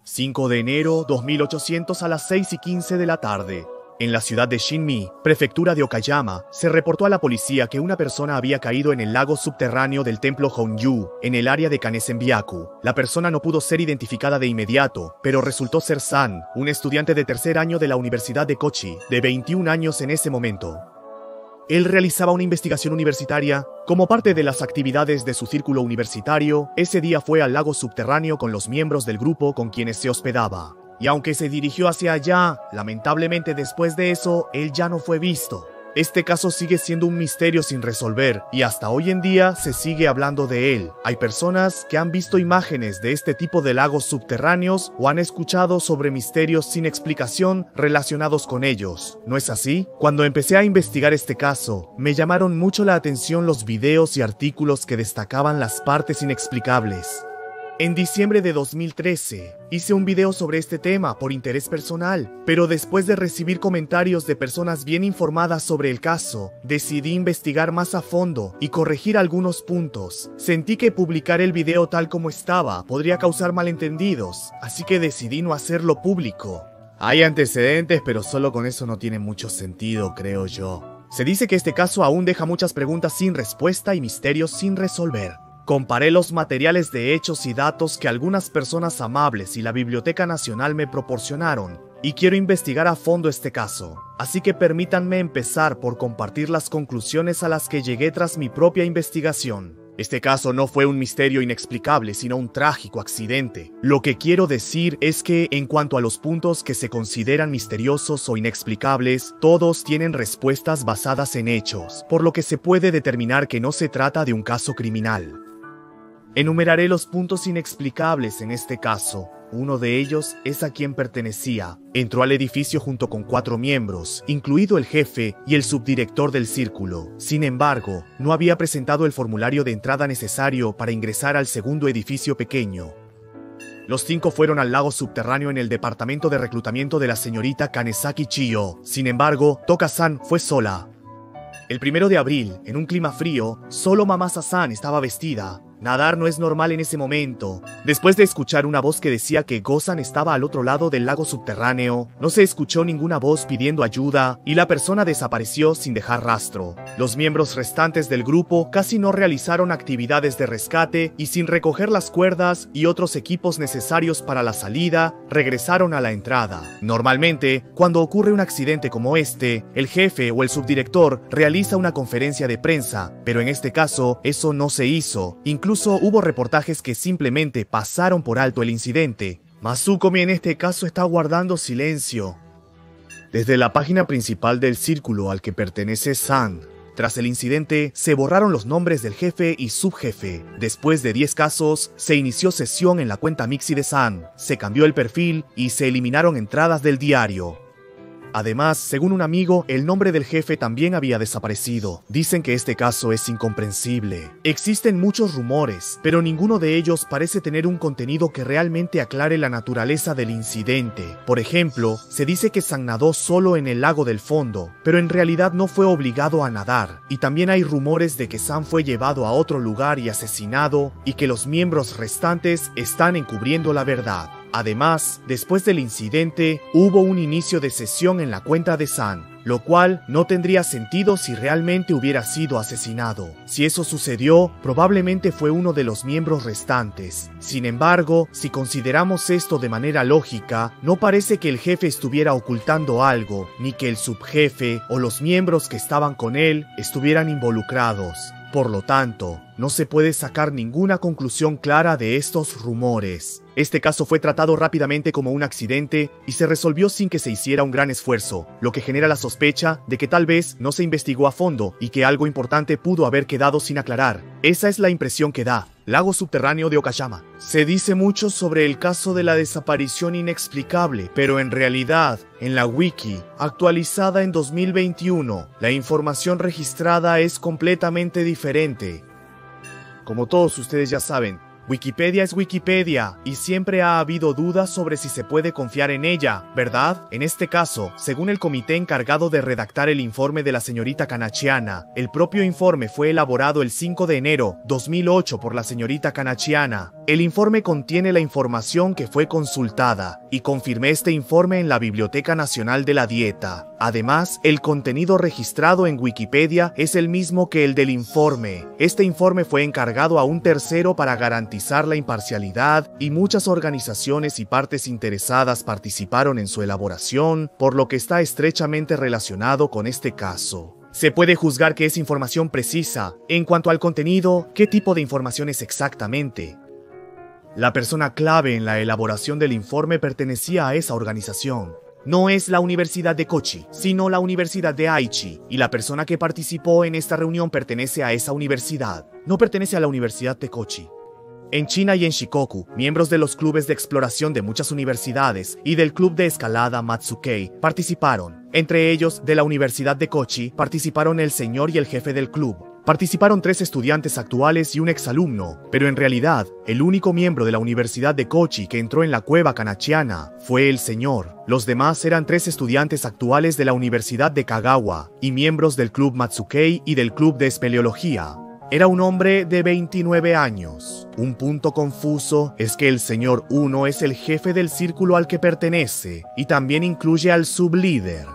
5 de enero 2800 a las 6:15 de la tarde. En la ciudad de Shinmi, prefectura de Okayama, se reportó a la policía que una persona había caído en el lago subterráneo del templo Hongyu, en el área de Kane-senbyaku. La persona no pudo ser identificada de inmediato, pero resultó ser San, un estudiante de tercer año de la Universidad de Kochi, de 21 años en ese momento. Él realizaba una investigación universitaria. Como parte de las actividades de su círculo universitario, ese día fue al lago subterráneo con los miembros del grupo con quienes se hospedaba. Y aunque se dirigió hacia allá, lamentablemente después de eso, él ya no fue visto. Este caso sigue siendo un misterio sin resolver, y hasta hoy en día se sigue hablando de él. Hay personas que han visto imágenes de este tipo de lagos subterráneos o han escuchado sobre misterios sin explicación relacionados con ellos. ¿No es así? Cuando empecé a investigar este caso, me llamaron mucho la atención los videos y artículos que destacaban las partes inexplicables. En diciembre de 2013, hice un video sobre este tema por interés personal, pero después de recibir comentarios de personas bien informadas sobre el caso, decidí investigar más a fondo y corregir algunos puntos. Sentí que publicar el video tal como estaba podría causar malentendidos, así que decidí no hacerlo público. Hay antecedentes, pero solo con eso no tiene mucho sentido, creo yo. Se dice que este caso aún deja muchas preguntas sin respuesta y misterios sin resolver. Comparé los materiales de hechos y datos que algunas personas amables y la Biblioteca Nacional me proporcionaron, y quiero investigar a fondo este caso. Así que permítanme empezar por compartir las conclusiones a las que llegué tras mi propia investigación. Este caso no fue un misterio inexplicable, sino un trágico accidente. Lo que quiero decir es que, en cuanto a los puntos que se consideran misteriosos o inexplicables, todos tienen respuestas basadas en hechos, por lo que se puede determinar que no se trata de un caso criminal. Enumeraré los puntos inexplicables en este caso. Uno de ellos es a quien pertenecía. Entró al edificio junto con 4 miembros, incluido el jefe y el subdirector del círculo. Sin embargo, no había presentado el formulario de entrada necesario para ingresar al segundo edificio pequeño. Los 5 fueron al lago subterráneo en el departamento de reclutamiento de la señorita Kanesaki Chiyo. Sin embargo, Toka-san fue sola. El 1 de abril, en un clima frío, solo Mamasa-san estaba vestida. Nadar no es normal en ese momento. Después de escuchar una voz que decía que Go-san estaba al otro lado del lago subterráneo, no se escuchó ninguna voz pidiendo ayuda y la persona desapareció sin dejar rastro. Los miembros restantes del grupo casi no realizaron actividades de rescate y sin recoger las cuerdas y otros equipos necesarios para la salida, regresaron a la entrada. Normalmente, cuando ocurre un accidente como este, el jefe o el subdirector realiza una conferencia de prensa, pero en este caso eso no se hizo. Incluso hubo reportajes que simplemente pasaron por alto el incidente. Masukomi en este caso está guardando silencio. Desde la página principal del círculo al que pertenece San, tras el incidente se borraron los nombres del jefe y subjefe. Después de 10 casos, se inició sesión en la cuenta Mixi de San, se cambió el perfil y se eliminaron entradas del diario. Además, según un amigo, el nombre del jefe también había desaparecido. Dicen que este caso es incomprensible. Existen muchos rumores, pero ninguno de ellos parece tener un contenido que realmente aclare la naturaleza del incidente. Por ejemplo, se dice que San nadó solo en el lago del fondo, pero en realidad no fue obligado a nadar. Y también hay rumores de que San fue llevado a otro lugar y asesinado, y que los miembros restantes están encubriendo la verdad. Además, después del incidente, hubo un inicio de sesión en la cuenta de San, lo cual no tendría sentido si realmente hubiera sido asesinado. Si eso sucedió, probablemente fue uno de los miembros restantes. Sin embargo, si consideramos esto de manera lógica, no parece que el jefe estuviera ocultando algo, ni que el subjefe o los miembros que estaban con él estuvieran involucrados. Por lo tanto, no se puede sacar ninguna conclusión clara de estos rumores. Este caso fue tratado rápidamente como un accidente y se resolvió sin que se hiciera un gran esfuerzo, lo que genera la sospecha de que tal vez no se investigó a fondo y que algo importante pudo haber quedado sin aclarar. Esa es la impresión que da. Lago subterráneo de Okayama. Se dice mucho sobre el caso de la desaparición inexplicable, pero en realidad, en la wiki, actualizada en 2021, la información registrada es completamente diferente. Como todos ustedes ya saben, Wikipedia es Wikipedia y siempre ha habido dudas sobre si se puede confiar en ella, ¿verdad? En este caso, según el comité encargado de redactar el informe de la señorita Kanachiana, el propio informe fue elaborado el 5 de enero 2008 por la señorita Kanachiana. El informe contiene la información que fue consultada y confirmé este informe en la Biblioteca Nacional de la Dieta. Además, el contenido registrado en Wikipedia es el mismo que el del informe. Este informe fue encargado a un tercero para garantizar la imparcialidad y muchas organizaciones y partes interesadas participaron en su elaboración, por lo que está estrechamente relacionado con este caso. Se puede juzgar que es información precisa. En cuanto al contenido, ¿qué tipo de información es exactamente? La persona clave en la elaboración del informe pertenecía a esa organización. No es la Universidad de Kochi, sino la Universidad de Aichi, y la persona que participó en esta reunión pertenece a esa universidad. No pertenece a la Universidad de Kochi. En China y en Shikoku, miembros de los clubes de exploración de muchas universidades y del club de escalada Matsukei participaron. Entre ellos, de la Universidad de Kochi, participaron el señor y el jefe del club. Participaron 3 estudiantes actuales y un exalumno, pero en realidad, el único miembro de la Universidad de Kochi que entró en la cueva Kanachiana fue el señor. Los demás eran 3 estudiantes actuales de la Universidad de Kagawa y miembros del club Matsukei y del club de espeleología. Era un hombre de 29 años. Un punto confuso es que el señor 1 es el jefe del círculo al que pertenece y también incluye al sublíder.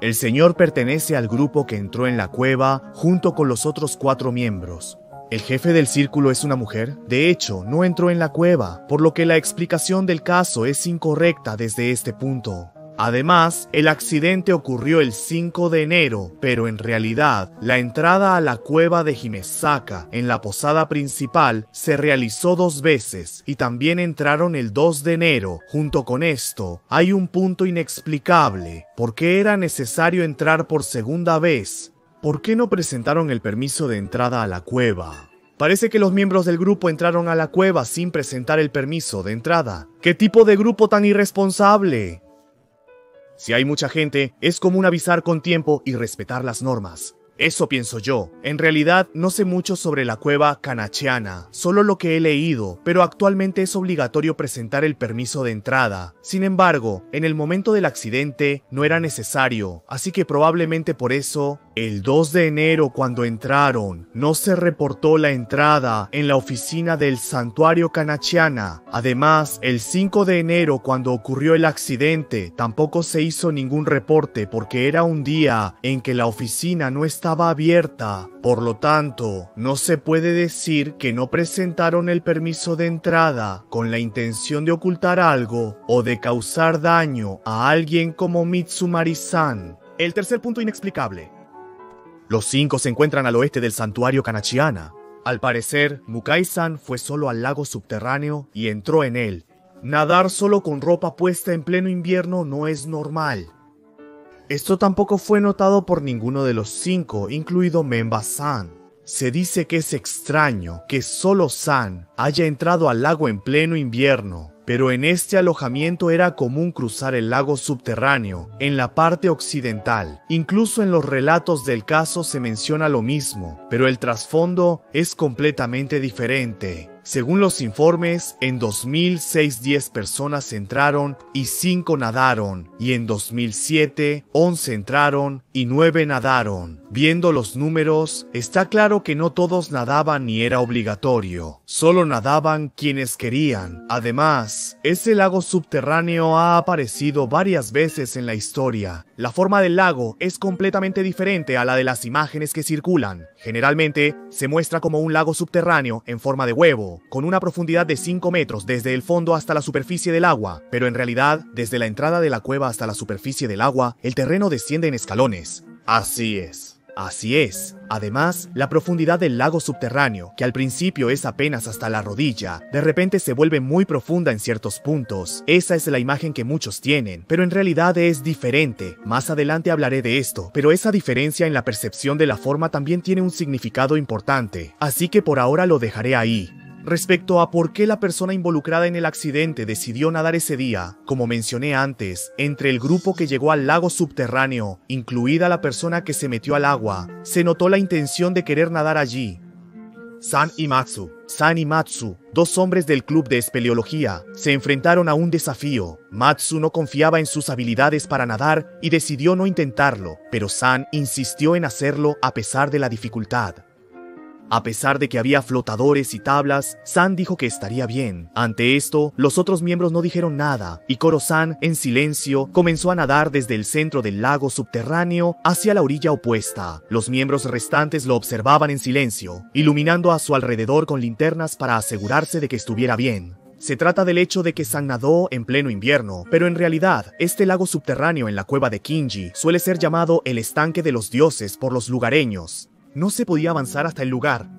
El señor pertenece al grupo que entró en la cueva junto con los otros 4 miembros. ¿El jefe del círculo es una mujer? De hecho, no entró en la cueva, por lo que la explicación del caso es incorrecta desde este punto. Además, el accidente ocurrió el 5 de enero, pero en realidad, la entrada a la cueva de Himesaka en la posada principal se realizó 2 veces y también entraron el 2 de enero. Junto con esto, hay un punto inexplicable. ¿Por qué era necesario entrar por segunda vez? ¿Por qué no presentaron el permiso de entrada a la cueva? Parece que los miembros del grupo entraron a la cueva sin presentar el permiso de entrada. ¿Qué tipo de grupo tan irresponsable? Si hay mucha gente, es común avisar con tiempo y respetar las normas. Eso pienso yo. En realidad, no sé mucho sobre la cueva Kanachiana, solo lo que he leído, pero actualmente es obligatorio presentar el permiso de entrada. Sin embargo, en el momento del accidente no era necesario, así que probablemente por eso, el 2 de enero cuando entraron, no se reportó la entrada en la oficina del santuario Kanachiana. Además, el 5 de enero cuando ocurrió el accidente, tampoco se hizo ningún reporte porque era un día en que la oficina no estaba abierta. Por lo tanto, no se puede decir que no presentaron el permiso de entrada con la intención de ocultar algo o de causar daño a alguien como Mitsumari-san. El tercer punto inexplicable. Los 5 se encuentran al oeste del santuario Kanachiana. Al parecer, Mukai-san fue solo al lago subterráneo y entró en él. Nadar solo con ropa puesta en pleno invierno no es normal. Esto tampoco fue notado por ninguno de los 5, incluido Memba-san. Se dice que es extraño que solo San haya entrado al lago en pleno invierno, pero en este alojamiento era común cruzar el lago subterráneo en la parte occidental. Incluso en los relatos del caso se menciona lo mismo, pero el trasfondo es completamente diferente. Según los informes, en 2006 10 personas entraron y 5 nadaron, y en 2007 11 entraron y 9 nadaron. Viendo los números, está claro que no todos nadaban ni era obligatorio, solo nadaban quienes querían. Además, ese lago subterráneo ha aparecido varias veces en la historia. La forma del lago es completamente diferente a la de las imágenes que circulan. Generalmente, se muestra como un lago subterráneo en forma de huevo, con una profundidad de 5 metros desde el fondo hasta la superficie del agua, pero en realidad, desde la entrada de la cueva hasta la superficie del agua, el terreno desciende en escalones. Así es. Además, la profundidad del lago subterráneo, que al principio es apenas hasta la rodilla, de repente se vuelve muy profunda en ciertos puntos. Esa es la imagen que muchos tienen, pero en realidad es diferente. Más adelante hablaré de esto, pero esa diferencia en la percepción de la forma también tiene un significado importante, así que por ahora lo dejaré ahí. Respecto a por qué la persona involucrada en el accidente decidió nadar ese día, como mencioné antes, entre el grupo que llegó al lago subterráneo, incluida la persona que se metió al agua, se notó la intención de querer nadar allí. San y Matsu, 2 hombres del club de espeleología, se enfrentaron a un desafío. Matsu no confiaba en sus habilidades para nadar y decidió no intentarlo, pero San insistió en hacerlo a pesar de la dificultad. A pesar de que había flotadores y tablas, San dijo que estaría bien. Ante esto, los otros miembros no dijeron nada, y Koro-san, en silencio, comenzó a nadar desde el centro del lago subterráneo hacia la orilla opuesta. Los miembros restantes lo observaban en silencio, iluminando a su alrededor con linternas para asegurarse de que estuviera bien. Se trata del hecho de que San nadó en pleno invierno, pero en realidad, este lago subterráneo en la cueva de Kinji suele ser llamado el estanque de los dioses por los lugareños. No se podía avanzar hasta el lugar.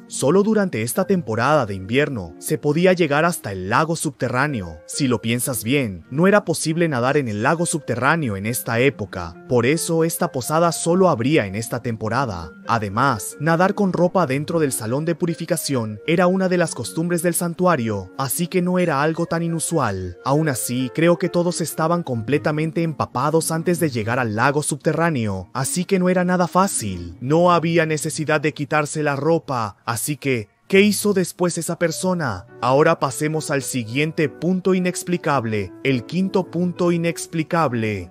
Solo durante esta temporada de invierno se podía llegar hasta el lago subterráneo. Si lo piensas bien, no era posible nadar en el lago subterráneo en esta época, por eso esta posada solo abría en esta temporada. Además, nadar con ropa dentro del salón de purificación era una de las costumbres del santuario, así que no era algo tan inusual. Aún así, creo que todos estaban completamente empapados antes de llegar al lago subterráneo, así que no era nada fácil. No había necesidad de quitarse la ropa, así que, ¿qué hizo después esa persona? Ahora pasemos al siguiente punto inexplicable, el quinto punto inexplicable.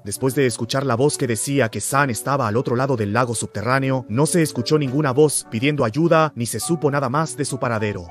Después de escuchar la voz que decía que San estaba al otro lado del lago subterráneo, no se escuchó ninguna voz pidiendo ayuda ni se supo nada más de su paradero.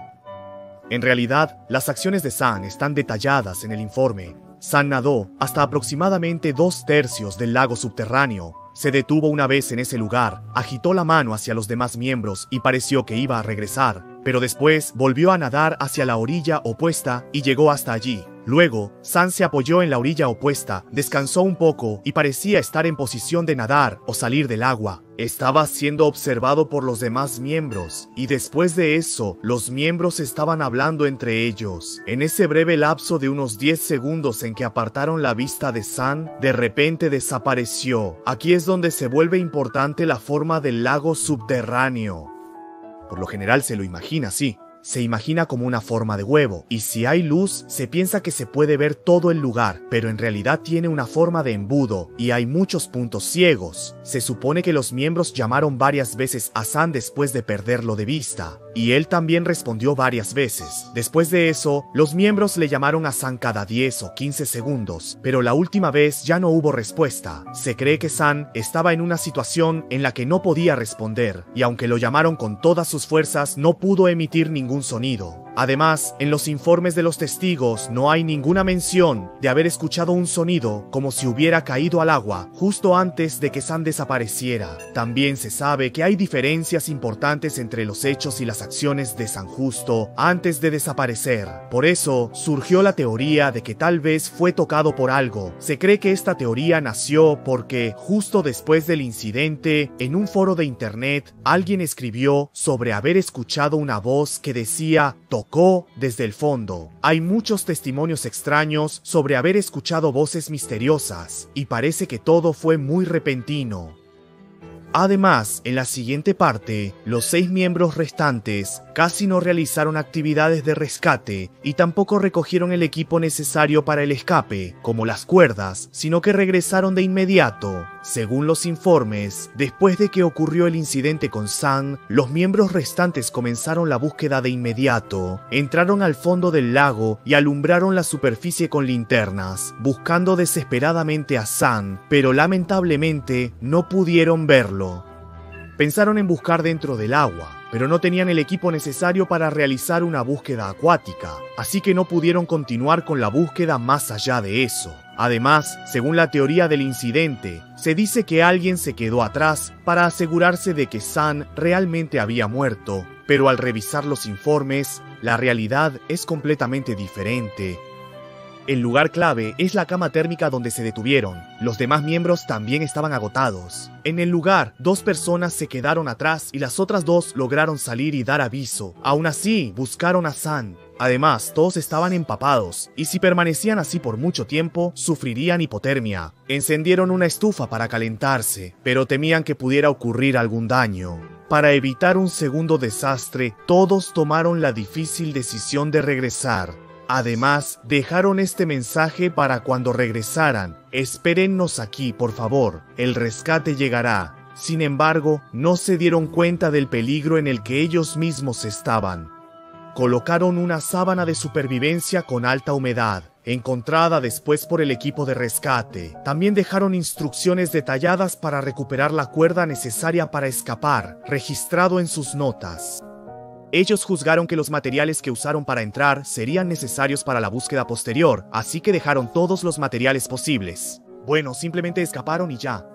En realidad, las acciones de San están detalladas en el informe. San nadó hasta aproximadamente 2/3 del lago subterráneo. Se detuvo una vez en ese lugar, agitó la mano hacia los demás miembros y pareció que iba a regresar, pero después volvió a nadar hacia la orilla opuesta y llegó hasta allí. Luego, San se apoyó en la orilla opuesta, descansó un poco y parecía estar en posición de nadar o salir del agua. Estaba siendo observado por los demás miembros, y después de eso, los miembros estaban hablando entre ellos. En ese breve lapso de unos 10 segundos en que apartaron la vista de San, de repente desapareció. Aquí es donde se vuelve importante la forma del lago subterráneo. Por lo general se lo imagina así. Se imagina como una forma de huevo, y si hay luz, se piensa que se puede ver todo el lugar, pero en realidad tiene una forma de embudo, y hay muchos puntos ciegos. Se supone que los miembros llamaron varias veces a San después de perderlo de vista, y él también respondió varias veces. Después de eso, los miembros le llamaron a San cada 10 o 15 segundos, pero la última vez ya no hubo respuesta. Se cree que San estaba en una situación en la que no podía responder, y aunque lo llamaron con todas sus fuerzas, no pudo emitir ningún sonido. Además, en los informes de los testigos no hay ninguna mención de haber escuchado un sonido como si hubiera caído al agua justo antes de que San desapareciera. También se sabe que hay diferencias importantes entre los hechos y las acciones de San justo antes de desaparecer. Por eso surgió la teoría de que tal vez fue tocado por algo. Se cree que esta teoría nació porque justo después del incidente, en un foro de internet, alguien escribió sobre haber escuchado una voz que decía "tocó desde el fondo". Hay muchos testimonios extraños sobre haber escuchado voces misteriosas, y parece que todo fue muy repentino. Además, en la siguiente parte, los 6 miembros restantes casi no realizaron actividades de rescate y tampoco recogieron el equipo necesario para el escape, como las cuerdas, sino que regresaron de inmediato. Según los informes, después de que ocurrió el incidente con San, los miembros restantes comenzaron la búsqueda de inmediato. Entraron al fondo del lago y alumbraron la superficie con linternas, buscando desesperadamente a San, pero lamentablemente no pudieron verlo. Pensaron en buscar dentro del agua, pero no tenían el equipo necesario para realizar una búsqueda acuática, así que no pudieron continuar con la búsqueda más allá de eso. Además, según la teoría del incidente, se dice que alguien se quedó atrás para asegurarse de que San realmente había muerto, pero al revisar los informes, la realidad es completamente diferente. El lugar clave es la cama térmica donde se detuvieron. Los demás miembros también estaban agotados. En el lugar, 2 personas se quedaron atrás y las otras 2 lograron salir y dar aviso. Aún así, buscaron a San. Además, todos estaban empapados, y si permanecían así por mucho tiempo, sufrirían hipotermia. Encendieron una estufa para calentarse, pero temían que pudiera ocurrir algún daño. Para evitar un segundo desastre, todos tomaron la difícil decisión de regresar. Además, dejaron este mensaje para cuando regresaran: espérennos aquí, por favor, el rescate llegará. Sin embargo, no se dieron cuenta del peligro en el que ellos mismos estaban. Colocaron una sábana de supervivencia con alta humedad, encontrada después por el equipo de rescate. También dejaron instrucciones detalladas para recuperar la cuerda necesaria para escapar, registrado en sus notas. Ellos juzgaron que los materiales que usaron para entrar serían necesarios para la búsqueda posterior, así que dejaron todos los materiales posibles. Bueno, simplemente escaparon y ya.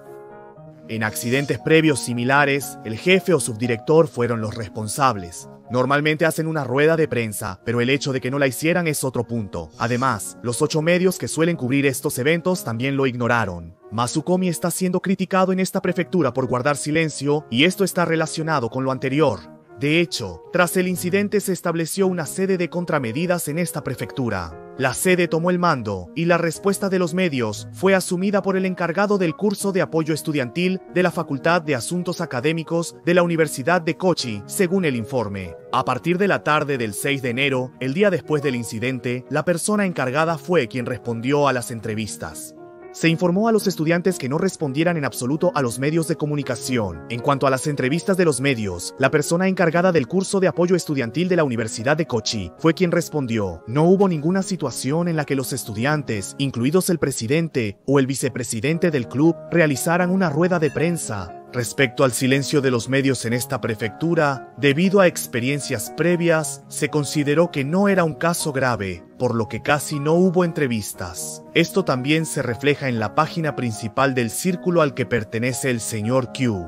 En accidentes previos similares, el jefe o subdirector fueron los responsables. Normalmente hacen una rueda de prensa, pero el hecho de que no la hicieran es otro punto. Además, los 8 medios que suelen cubrir estos eventos también lo ignoraron. Matsukomi está siendo criticado en esta prefectura por guardar silencio, y esto está relacionado con lo anterior. De hecho, tras el incidente se estableció una sede de contramedidas en esta prefectura. La sede tomó el mando, y la respuesta de los medios fue asumida por el encargado del curso de apoyo estudiantil de la Facultad de Asuntos Académicos de la Universidad de Kochi, según el informe. A partir de la tarde del 6 de enero, el día después del incidente, la persona encargada fue quien respondió a las entrevistas. Se informó a los estudiantes que no respondieran en absoluto a los medios de comunicación. En cuanto a las entrevistas de los medios, la persona encargada del curso de apoyo estudiantil de la Universidad de Kochi fue quien respondió. No hubo ninguna situación en la que los estudiantes, incluidos el presidente o el vicepresidente del club, realizaran una rueda de prensa. Respecto al silencio de los medios en esta prefectura, debido a experiencias previas, se consideró que no era un caso grave, por lo que casi no hubo entrevistas. Esto también se refleja en la página principal del círculo al que pertenece el señor Q.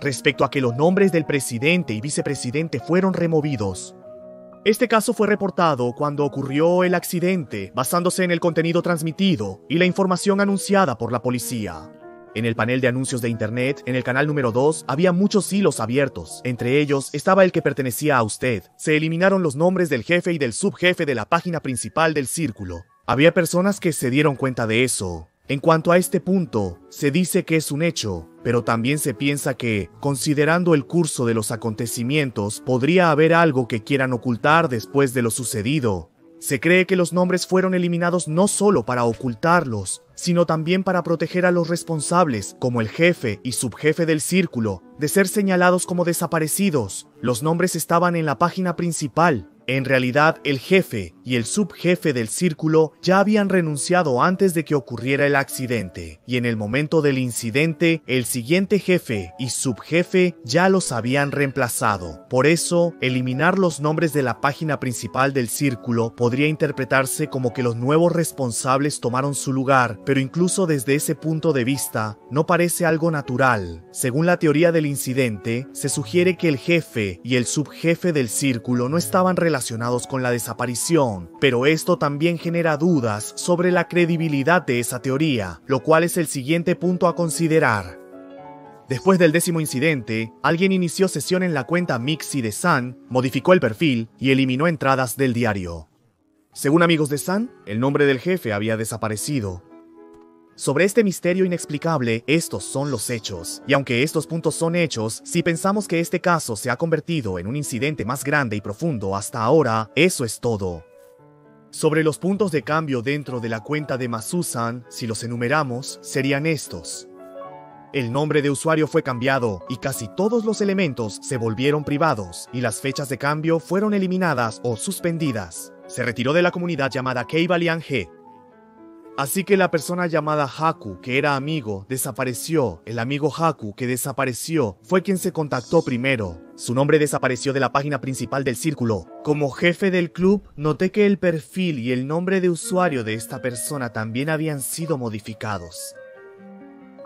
Respecto a que los nombres del presidente y vicepresidente fueron removidos, este caso fue reportado cuando ocurrió el accidente, basándose en el contenido transmitido y la información anunciada por la policía. En el panel de anuncios de internet, en el canal número 2, había muchos hilos abiertos. Entre ellos estaba el que pertenecía a usted. Se eliminaron los nombres del jefe y del subjefe de la página principal del círculo. Había personas que se dieron cuenta de eso. En cuanto a este punto, se dice que es un hecho, pero también se piensa que, considerando el curso de los acontecimientos, podría haber algo que quieran ocultar después de lo sucedido. Se cree que los nombres fueron eliminados no solo para ocultarlos, sino también para proteger a los responsables, como el jefe y subjefe del círculo, de ser señalados como desaparecidos. Los nombres estaban en la página principal. En realidad, el jefe y el subjefe del círculo ya habían renunciado antes de que ocurriera el accidente, y en el momento del incidente, el siguiente jefe y subjefe ya los habían reemplazado. Por eso, eliminar los nombres de la página principal del círculo podría interpretarse como que los nuevos responsables tomaron su lugar, pero incluso desde ese punto de vista, no parece algo natural. Según la teoría del incidente, se sugiere que el jefe y el subjefe del círculo no estaban relacionados con la desaparición, pero esto también genera dudas sobre la credibilidad de esa teoría, lo cual es el siguiente punto a considerar. Después del 10º incidente, alguien inició sesión en la cuenta Mixi de Sun, modificó el perfil y eliminó entradas del diario. Según amigos de Sun, el nombre del jefe había desaparecido. Sobre este misterio inexplicable, estos son los hechos. Y aunque estos puntos son hechos, si pensamos que este caso se ha convertido en un incidente más grande y profundo hasta ahora, eso es todo. Sobre los puntos de cambio dentro de la cuenta de Masu-san, si los enumeramos, serían estos. El nombre de usuario fue cambiado y casi todos los elementos se volvieron privados y las fechas de cambio fueron eliminadas o suspendidas. Se retiró de la comunidad llamada Keivalian G. Así que la persona llamada Haku, que era amigo, desapareció. El amigo Haku, que desapareció, fue quien se contactó primero. Su nombre desapareció de la página principal del círculo. Como jefe del club, noté que el perfil y el nombre de usuario de esta persona también habían sido modificados.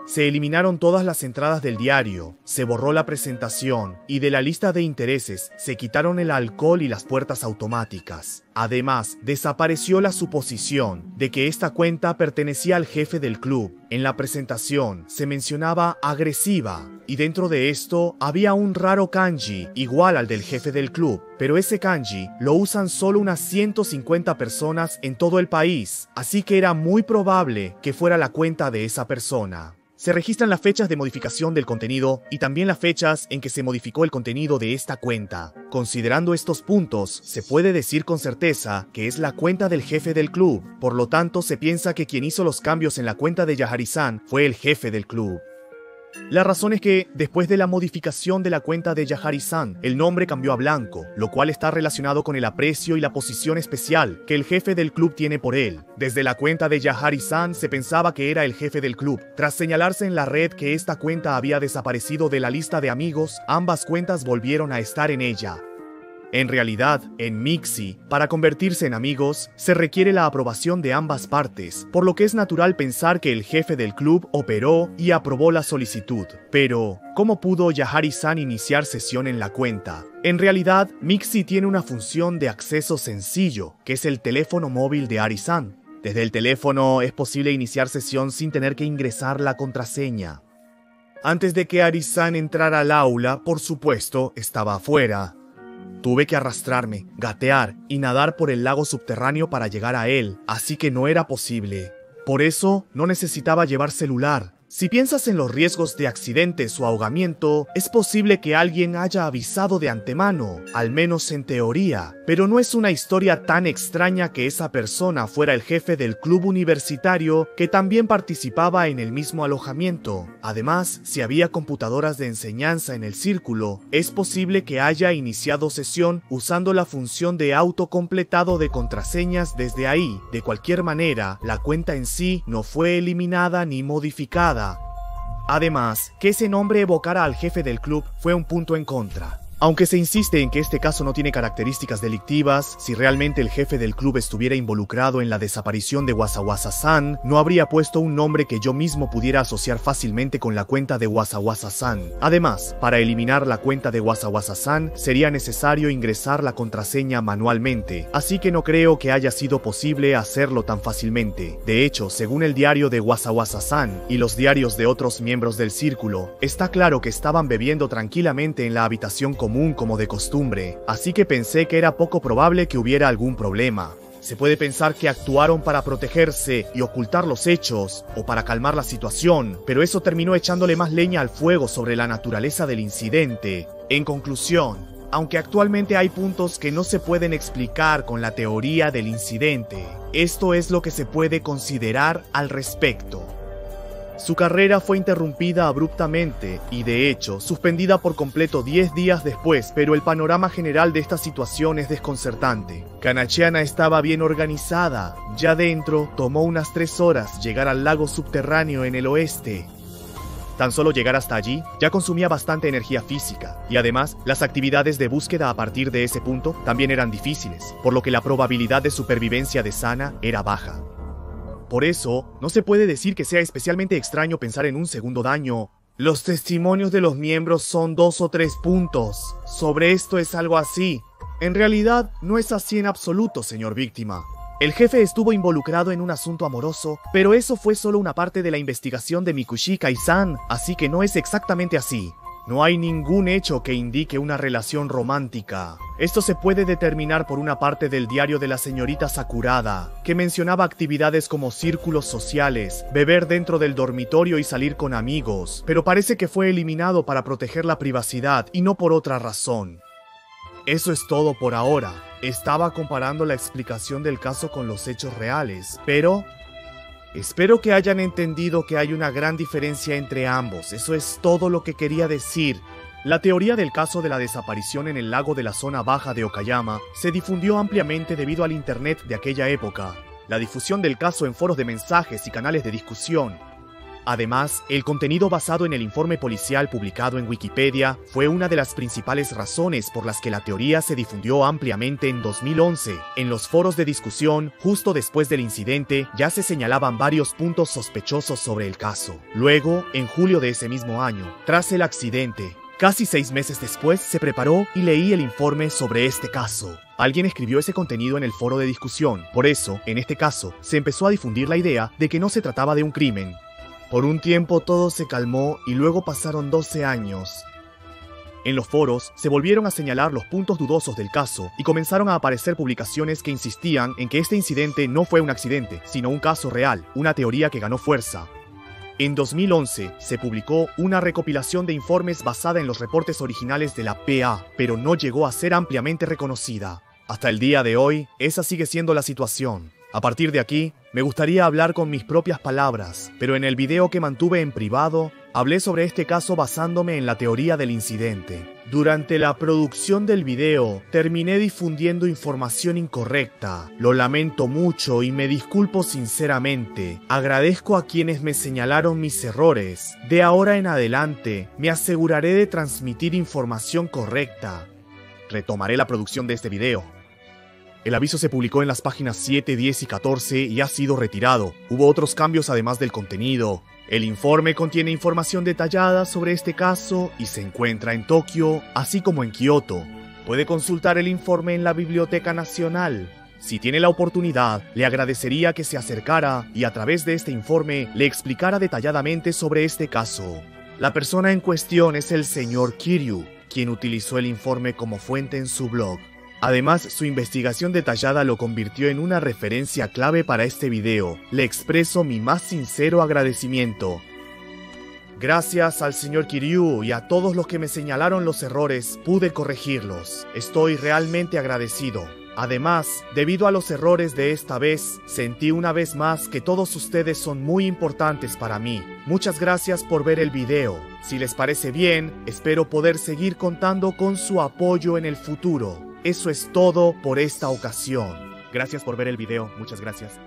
Se eliminaron todas las entradas del diario, se borró la presentación y de la lista de intereses se quitaron el alcohol y las puertas automáticas. Además, desapareció la suposición de que esta cuenta pertenecía al jefe del club. En la presentación se mencionaba agresiva y dentro de esto había un raro kanji igual al del jefe del club, pero ese kanji lo usan solo unas 150 personas en todo el país, así que era muy probable que fuera la cuenta de esa persona. Se registran las fechas de modificación del contenido y también las fechas en que se modificó el contenido de esta cuenta. Considerando estos puntos, se puede decir con certeza que es la cuenta del jefe del club. Por lo tanto, se piensa que quien hizo los cambios en la cuenta de Yahari-san fue el jefe del club. La razón es que, después de la modificación de la cuenta de Yahari-san, el nombre cambió a Blanco, lo cual está relacionado con el aprecio y la posición especial que el jefe del club tiene por él. Desde la cuenta de Yahari-san se pensaba que era el jefe del club. Tras señalarse en la red que esta cuenta había desaparecido de la lista de amigos, ambas cuentas volvieron a estar en ella. En realidad, en Mixi, para convertirse en amigos, se requiere la aprobación de ambas partes, por lo que es natural pensar que el jefe del club operó y aprobó la solicitud. Pero, ¿cómo pudo Yahari-san iniciar sesión en la cuenta? En realidad, Mixi tiene una función de acceso sencillo, que es el teléfono móvil de Ari-san. Desde el teléfono es posible iniciar sesión sin tener que ingresar la contraseña. Antes de que Ari-san entrara al aula, por supuesto, estaba afuera. Tuve que arrastrarme, gatear y nadar por el lago subterráneo para llegar a él, así que no era posible. Por eso, no necesitaba llevar celular. Si piensas en los riesgos de accidentes o ahogamiento, es posible que alguien haya avisado de antemano, al menos en teoría, pero no es una historia tan extraña que esa persona fuera el jefe del club universitario que también participaba en el mismo alojamiento. Además, si había computadoras de enseñanza en el círculo, es posible que haya iniciado sesión usando la función de autocompletado de contraseñas desde ahí. De cualquier manera, la cuenta en sí no fue eliminada ni modificada. Además, que ese nombre evocara al jefe del club fue un punto en contra. Aunque se insiste en que este caso no tiene características delictivas, si realmente el jefe del club estuviera involucrado en la desaparición de Wasawasa-san, no habría puesto un nombre que yo mismo pudiera asociar fácilmente con la cuenta de Wasawasa-san. Además, para eliminar la cuenta de Wasawasa-san, sería necesario ingresar la contraseña manualmente, así que no creo que haya sido posible hacerlo tan fácilmente. De hecho, según el diario de Wasawasa-san y los diarios de otros miembros del círculo, está claro que estaban bebiendo tranquilamente en la habitación común como de costumbre, así que pensé que era poco probable que hubiera algún problema. Se puede pensar que actuaron para protegerse y ocultar los hechos, o para calmar la situación, pero eso terminó echándole más leña al fuego sobre la naturaleza del incidente. En conclusión, aunque actualmente hay puntos que no se pueden explicar con la teoría del incidente, esto es lo que se puede considerar al respecto. Su carrera fue interrumpida abruptamente y, de hecho, suspendida por completo 10 días después, pero el panorama general de esta situación es desconcertante. Kanachiana estaba bien organizada. Ya dentro, tomó unas 3 horas llegar al lago subterráneo en el oeste. Tan solo llegar hasta allí ya consumía bastante energía física, y además, las actividades de búsqueda a partir de ese punto también eran difíciles, por lo que la probabilidad de supervivencia de Sana era baja. Por eso, no se puede decir que sea especialmente extraño pensar en un segundo daño. Los testimonios de los miembros son 2 o 3 puntos. Sobre esto es algo así. En realidad, no es así en absoluto, señor víctima. El jefe estuvo involucrado en un asunto amoroso, pero eso fue solo una parte de la investigación de Mikushi-kai-san, así que no es exactamente así. No hay ningún hecho que indique una relación romántica. Esto se puede determinar por una parte del diario de la señorita Sakurada, que mencionaba actividades como círculos sociales, beber dentro del dormitorio y salir con amigos, pero parece que fue eliminado para proteger la privacidad y no por otra razón. Eso es todo por ahora. Estaba comparando la explicación del caso con los hechos reales, pero espero que hayan entendido que hay una gran diferencia entre ambos. Eso es todo lo que quería decir. La teoría del caso de la desaparición en el lago de la zona baja de Okayama se difundió ampliamente debido al internet de aquella época, la difusión del caso en foros de mensajes y canales de discusión. Además, el contenido basado en el informe policial publicado en Wikipedia fue una de las principales razones por las que la teoría se difundió ampliamente en 2011. En los foros de discusión, justo después del incidente, ya se señalaban varios puntos sospechosos sobre el caso. Luego, en julio de ese mismo año, tras el accidente, casi 6 meses después, se preparó y leí el informe sobre este caso. Alguien escribió ese contenido en el foro de discusión. Por eso, en este caso, se empezó a difundir la idea de que no se trataba de un crimen. Por un tiempo todo se calmó y luego pasaron 12 años. En los foros se volvieron a señalar los puntos dudosos del caso y comenzaron a aparecer publicaciones que insistían en que este incidente no fue un accidente, sino un caso real, una teoría que ganó fuerza. En 2011 se publicó una recopilación de informes basada en los reportes originales de la PA, pero no llegó a ser ampliamente reconocida. Hasta el día de hoy, esa sigue siendo la situación. A partir de aquí, me gustaría hablar con mis propias palabras, pero en el video que mantuve en privado, Hablé sobre este caso basándome en la teoría del incidente. Durante la producción del video, terminé difundiendo información incorrecta. Lo lamento mucho y me disculpo sinceramente. Agradezco a quienes me señalaron mis errores. De ahora en adelante, me aseguraré de transmitir información correcta. Retomaré la producción de este video. El aviso se publicó en las páginas 7, 10 y 14 y ha sido retirado. Hubo otros cambios además del contenido. El informe contiene información detallada sobre este caso y se encuentra en Tokio, así como en Kioto. Puede consultar el informe en la Biblioteca Nacional. Si tiene la oportunidad, le agradecería que se acercara y a través de este informe le explicara detalladamente sobre este caso. La persona en cuestión es el señor Kiryu, quien utilizó el informe como fuente en su blog. Además, su investigación detallada lo convirtió en una referencia clave para este video. Le expreso mi más sincero agradecimiento. Gracias al señor Kiryu y a todos los que me señalaron los errores, pude corregirlos. Estoy realmente agradecido. Además, debido a los errores de esta vez, sentí una vez más que todos ustedes son muy importantes para mí. Muchas gracias por ver el video. Si les parece bien, espero poder seguir contando con su apoyo en el futuro. Eso es todo por esta ocasión. Gracias por ver el video, muchas gracias.